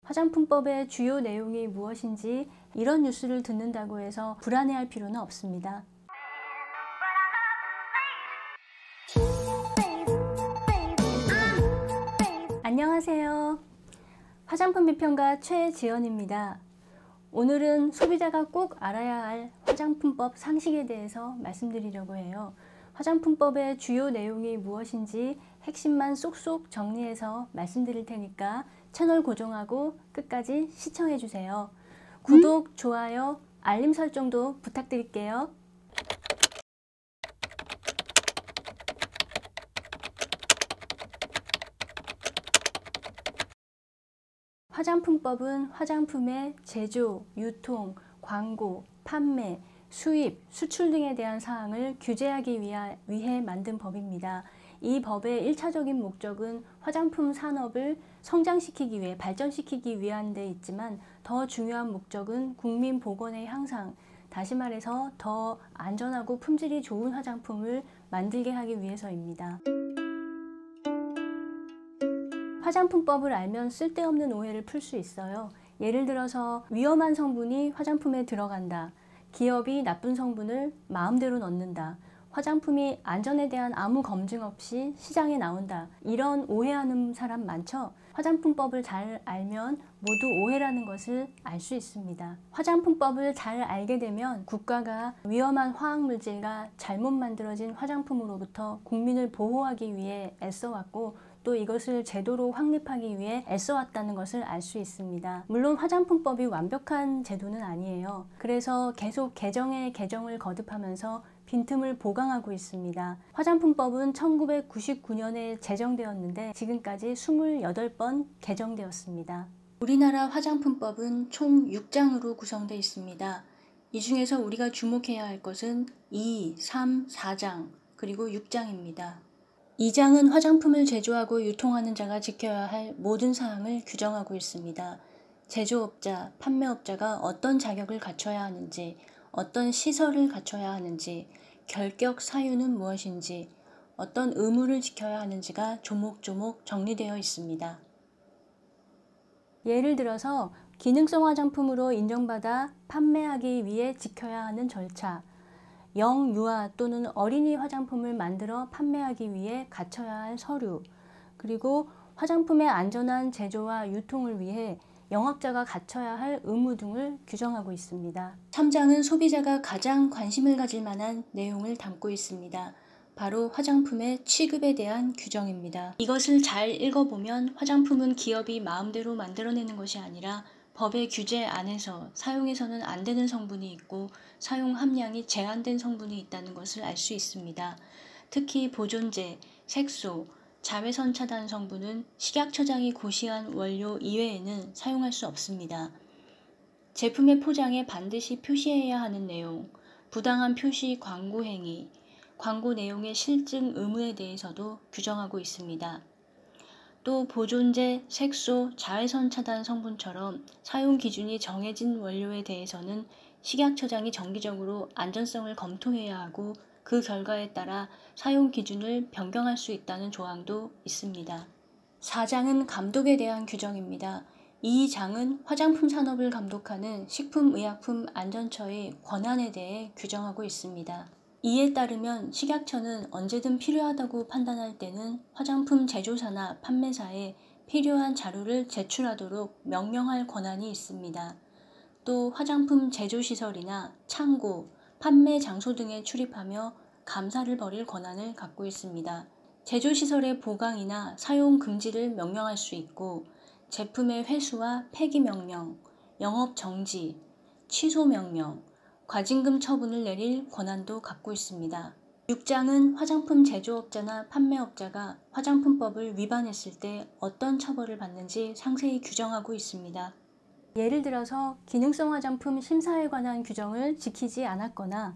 화장품법의 주요 내용이 무엇인지 이런 뉴스를 듣는다고 해서 불안해할 필요는 없습니다. 안녕하세요. 화장품 비평가 최지연입니다. 오늘은 소비자가 꼭 알아야 할 화장품법 상식에 대해서 말씀드리려고 해요. 화장품법의 주요 내용이 무엇인지 핵심만 쏙쏙 정리해서 말씀드릴 테니까 채널 고정하고 끝까지 시청해 주세요. 구독, 좋아요, 알림 설정도 부탁드릴게요. 화장품법은 화장품의 제조, 유통, 광고, 판매, 수입, 수출 등에 대한 사항을 규제하기 위해 만든 법입니다. 이 법의 1차적인 목적은 화장품 산업을 성장시키기 위해 발전시키기 위한 데 있지만 더 중요한 목적은 국민 보건의 향상, 다시 말해서 더 안전하고 품질이 좋은 화장품을 만들게 하기 위해서입니다. 화장품법을 알면 쓸데없는 오해를 풀 수 있어요. 예를 들어서 위험한 성분이 화장품에 들어간다. 기업이 나쁜 성분을 마음대로 넣는다. 화장품이 안전에 대한 아무 검증 없이 시장에 나온다. 이런 오해하는 사람 많죠? 화장품법을 잘 알면 모두 오해라는 것을 알 수 있습니다. 화장품법을 잘 알게 되면 국가가 위험한 화학물질과 잘못 만들어진 화장품으로부터 국민을 보호하기 위해 애써왔고 또 이것을 제도로 확립하기 위해 애써왔다는 것을 알 수 있습니다. 물론 화장품법이 완벽한 제도는 아니에요. 그래서 계속 개정에 개정을 거듭하면서 빈틈을 보강하고 있습니다. 화장품법은 1999년에 제정되었는데 지금까지 28번 개정되었습니다. 우리나라 화장품법은 총 6장으로 구성되어 있습니다. 이 중에서 우리가 주목해야 할 것은 2, 3, 4장 그리고 6장입니다. 2장은 화장품을 제조하고 유통하는 자가 지켜야 할 모든 사항을 규정하고 있습니다. 제조업자, 판매업자가 어떤 자격을 갖춰야 하는지, 어떤 시설을 갖춰야 하는지, 결격 사유는 무엇인지, 어떤 의무를 지켜야 하는지가 조목조목 정리되어 있습니다. 예를 들어서 기능성 화장품으로 인정받아 판매하기 위해 지켜야 하는 절차, 영유아 또는 어린이 화장품을 만들어 판매하기 위해 갖춰야 할 서류, 그리고 화장품의 안전한 제조와 유통을 위해 영업자가 갖춰야 할 의무 등을 규정하고 있습니다. 3장은 소비자가 가장 관심을 가질 만한 내용을 담고 있습니다. 바로 화장품의 취급에 대한 규정입니다. 이것을 잘 읽어보면 화장품은 기업이 마음대로 만들어내는 것이 아니라 법의 규제 안에서 사용해서는 안 되는 성분이 있고 사용 함량이 제한된 성분이 있다는 것을 알 수 있습니다. 특히 보존제, 색소, 자외선 차단 성분은 식약처장이 고시한 원료 이외에는 사용할 수 없습니다. 제품의 포장에 반드시 표시해야 하는 내용, 부당한 표시 광고 행위, 광고 내용의 실증 의무에 대해서도 규정하고 있습니다. 또 보존제, 색소, 자외선 차단 성분처럼 사용 기준이 정해진 원료에 대해서는 식약처장이 정기적으로 안전성을 검토해야 하고 그 결과에 따라 사용 기준을 변경할 수 있다는 조항도 있습니다. 4장은 감독에 대한 규정입니다. 이 장은 화장품 산업을 감독하는 식품의약품안전처의 권한에 대해 규정하고 있습니다. 이에 따르면 식약처는 언제든 필요하다고 판단할 때는 화장품 제조사나 판매사에 필요한 자료를 제출하도록 명령할 권한이 있습니다. 또 화장품 제조시설이나 창고, 판매 장소 등에 출입하며 감사를 벌일 권한을 갖고 있습니다. 제조시설의 보강이나 사용 금지를 명령할 수 있고 제품의 회수와 폐기 명령, 영업 정지, 취소 명령, 과징금 처분을 내릴 권한도 갖고 있습니다. 6장은 화장품 제조업자나 판매업자가 화장품법을 위반했을 때 어떤 처벌을 받는지 상세히 규정하고 있습니다. 예를 들어서 기능성 화장품 심사에 관한 규정을 지키지 않았거나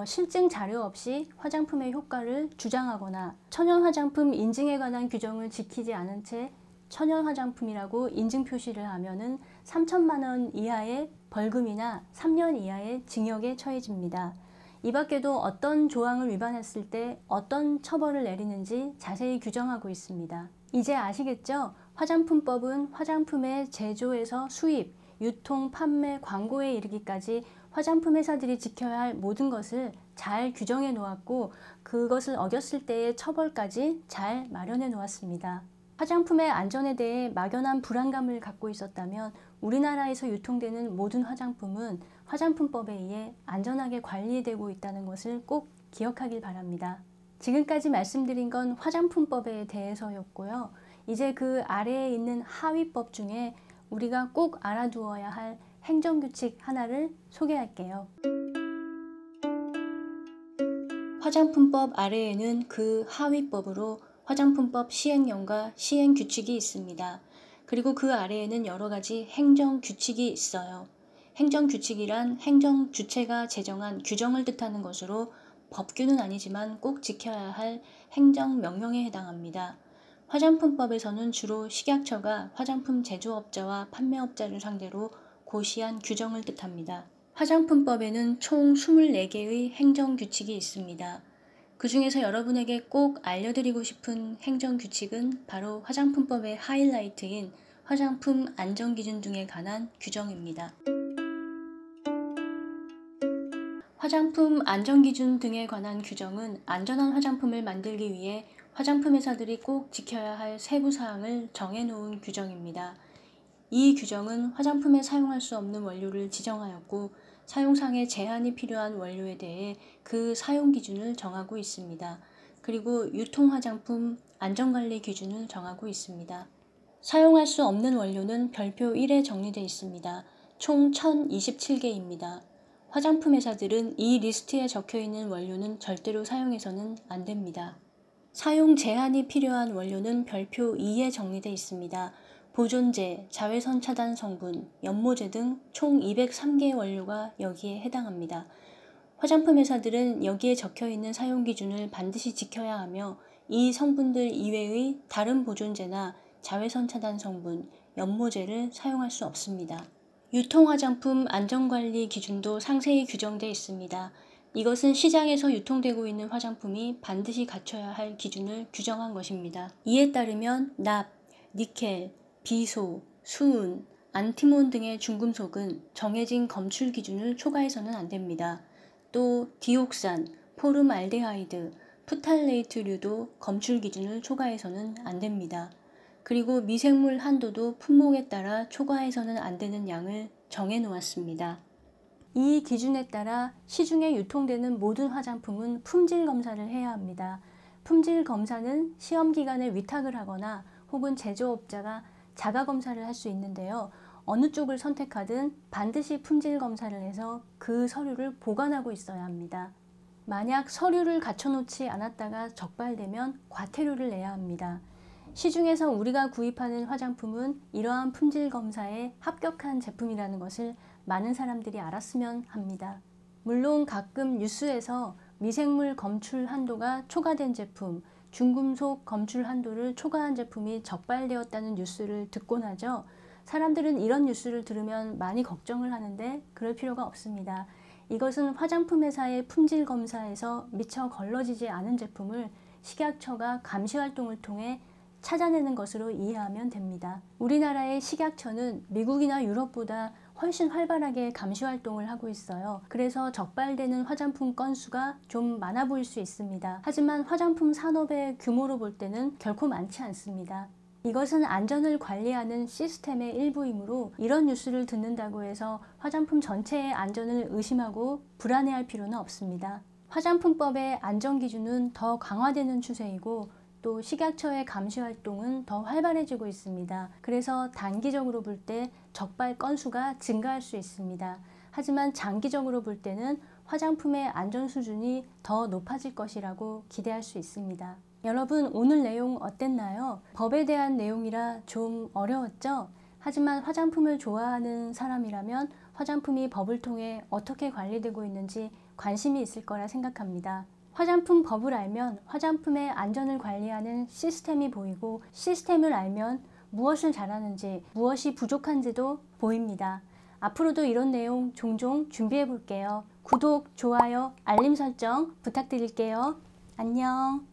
실증 자료 없이 화장품의 효과를 주장하거나 천연 화장품 인증에 관한 규정을 지키지 않은 채 천연 화장품이라고 인증 표시를 하면은 3천만 원 이하의 벌금이나 3년 이하의 징역에 처해집니다. 이 밖에도 어떤 조항을 위반했을 때 어떤 처벌을 내리는지 자세히 규정하고 있습니다. 이제 아시겠죠? 화장품법은 화장품의 제조에서 수입, 유통, 판매, 광고에 이르기까지 화장품 회사들이 지켜야 할 모든 것을 잘 규정해 놓았고 그것을 어겼을 때의 처벌까지 잘 마련해 놓았습니다. 화장품의 안전에 대해 막연한 불안감을 갖고 있었다면 우리나라에서 유통되는 모든 화장품은 화장품법에 의해 안전하게 관리되고 있다는 것을 꼭 기억하길 바랍니다. 지금까지 말씀드린 건 화장품법에 대해서였고요. 이제 그 아래에 있는 하위법 중에 우리가 꼭 알아두어야 할 행정규칙 하나를 소개할게요. 화장품법 아래에는 그 하위법으로 화장품법 시행령과 시행규칙이 있습니다. 그리고 그 아래에는 여러 가지 행정규칙이 있어요. 행정규칙이란 행정주체가 제정한 규정을 뜻하는 것으로 법규는 아니지만 꼭 지켜야 할 행정명령에 해당합니다. 화장품법에서는 주로 식약처가 화장품 제조업자와 판매업자를 상대로 고시한 규정을 뜻합니다. 화장품법에는 총 24개의 행정규칙이 있습니다. 그 중에서 여러분에게 꼭 알려드리고 싶은 행정규칙은 바로 화장품법의 하이라이트인 화장품 안전기준 등에 관한 규정입니다. 화장품 안전기준 등에 관한 규정은 안전한 화장품을 만들기 위해 화장품 회사들이 꼭 지켜야 할 세부사항을 정해놓은 규정입니다. 이 규정은 화장품에 사용할 수 없는 원료를 지정하였고 사용상의 제한이 필요한 원료에 대해 그 사용 기준을 정하고 있습니다. 그리고 유통화장품 안전관리 기준을 정하고 있습니다. 사용할 수 없는 원료는 별표 1에 정리되어 있습니다. 총 1027개입니다. 화장품 회사들은 이 리스트에 적혀있는 원료는 절대로 사용해서는 안 됩니다. 사용 제한이 필요한 원료는 별표 2에 정리되어 있습니다. 보존제, 자외선 차단 성분, 연모제 등 총 203개의 원료가 여기에 해당합니다. 화장품 회사들은 여기에 적혀있는 사용 기준을 반드시 지켜야 하며 이 성분들 이외의 다른 보존제나 자외선 차단 성분, 연모제를 사용할 수 없습니다. 유통화장품 안전관리 기준도 상세히 규정되어 있습니다. 이것은 시장에서 유통되고 있는 화장품이 반드시 갖춰야 할 기준을 규정한 것입니다. 이에 따르면 납, 니켈, 비소, 수은, 안티몬 등의 중금속은 정해진 검출 기준을 초과해서는 안 됩니다. 또 디옥산, 포름알데하이드, 프탈레이트류도 검출 기준을 초과해서는 안 됩니다. 그리고 미생물 한도도 품목에 따라 초과해서는 안 되는 양을 정해 놓았습니다. 이 기준에 따라 시중에 유통되는 모든 화장품은 품질 검사를 해야 합니다. 품질 검사는 시험 기관에 위탁을 하거나 혹은 제조업자가 자가 검사를 할 수 있는데요. 어느 쪽을 선택하든 반드시 품질 검사를 해서 그 서류를 보관하고 있어야 합니다. 만약 서류를 갖춰놓지 않았다가 적발되면 과태료를 내야 합니다. 시중에서 우리가 구입하는 화장품은 이러한 품질 검사에 합격한 제품이라는 것을 많은 사람들이 알았으면 합니다. 물론 가끔 뉴스에서 미생물 검출 한도가 초과된 제품, 중금속 검출 한도를 초과한 제품이 적발되었다는 뉴스를 듣곤 하죠. 사람들은 이런 뉴스를 들으면 많이 걱정을 하는데 그럴 필요가 없습니다. 이것은 화장품 회사의 품질 검사에서 미처 걸러지지 않은 제품을 식약처가 감시 활동을 통해 찾아내는 것으로 이해하면 됩니다. 우리나라의 식약처는 미국이나 유럽보다 훨씬 활발하게 감시 활동을 하고 있어요. 그래서 적발되는 화장품 건수가 좀 많아 보일 수 있습니다. 하지만 화장품 산업의 규모로 볼 때는 결코 많지 않습니다. 이것은 안전을 관리하는 시스템의 일부이므로 이런 뉴스를 듣는다고 해서 화장품 전체의 안전을 의심하고 불안해할 필요는 없습니다. 화장품법의 안전기준은 더 강화되는 추세이고 또 식약처의 감시 활동은 더 활발해지고 있습니다. 그래서 단기적으로 볼 때 적발 건수가 증가할 수 있습니다. 하지만 장기적으로 볼 때는 화장품의 안전 수준이 더 높아질 것이라고 기대할 수 있습니다. 여러분, 오늘 내용 어땠나요? 법에 대한 내용이라 좀 어려웠죠? 하지만 화장품을 좋아하는 사람이라면 화장품이 법을 통해 어떻게 관리되고 있는지 관심이 있을 거라 생각합니다. 화장품 법을 알면 화장품의 안전을 관리하는 시스템이 보이고 시스템을 알면 무엇을 잘하는지 무엇이 부족한지도 보입니다. 앞으로도 이런 내용 종종 준비해 볼게요. 구독, 좋아요, 알림 설정 부탁드릴게요. 안녕.